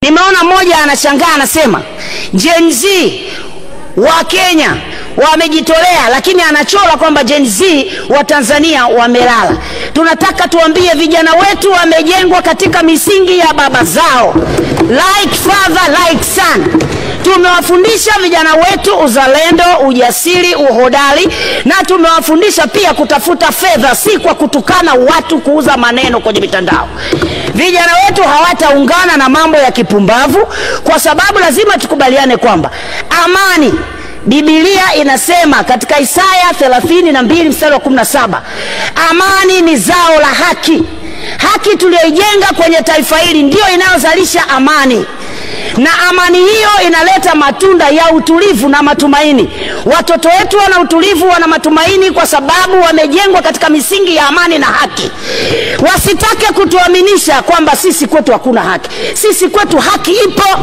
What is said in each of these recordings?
Nimeona mmoja anashangaa anasema Gen Z wa Kenya wamejitolea, lakini anachora kwamba Gen Z wa Tanzania wamelala. Tunataka tuambie vijana wetu wamejengwa katika misingi ya baba zao, like father like son. Tumewafundisha vijana wetu uzalendo, ujasiri, uhodari, na tumewafundisha pia kutafuta fedha, si kwa kutukana watu, kuuza maneno kwenye mitandao. Vijana wetu hawataungana na mambo ya kipumbavu, kwa sababu lazima tukubaliane kwamba amani, Biblia inasema katika Isaya 32 mstari wa 17, amani ni zao la haki. Haki tuliyoijenga kwenye taifa hili ndio inayozalisha amani, na amani hiyo inaleta matunda ya utulivu na matumaini. Watoto wetu wana utulivu, wana matumaini kwa sababu wamejengwa katika misingi ya amani na haki. Wasitake kutuaminisha kwamba sisi kwetu hakuna haki. Sisi kwetu haki ipo.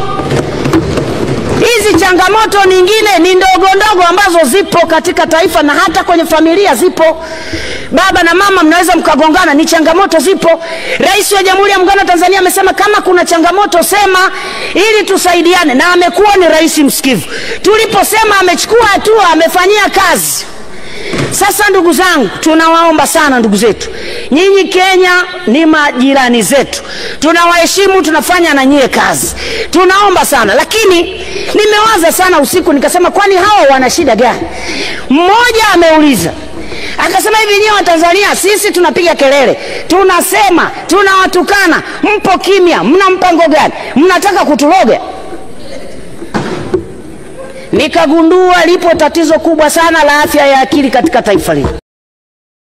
Hizi changamoto nyingine ni ndogo ndogo ambazo zipo katika taifa na hata kwenye familia zipo. Baba na mama mnaweza mkagongana, ni changamoto zipo. Rais wa Jamhuri ya Muungano wa Tanzania amesema kama kuna changamoto sema ili tusaidiane, na amekuwa ni rais msikivu. Tuliposema amechukua hatua, amefanyia kazi. Sasa ndugu zangu, tunawaomba sana ndugu zetu, nyinyi Kenya ni majirani zetu, tunawaheshimu, tunafanya na nyie kazi, tunaomba sana. Lakini nimewaza sana usiku, nikasema kwani hawa wana shida gani? Mmoja ameuliza akasema, hivi nyinyi wa Tanzania sisi tunapiga kelele, tunasema, tunawatukana, mpo kimya, mna mpango gani? Mnataka kutuloga? Nikagundua lipo tatizo kubwa sana la afya ya akili katika taifa hili.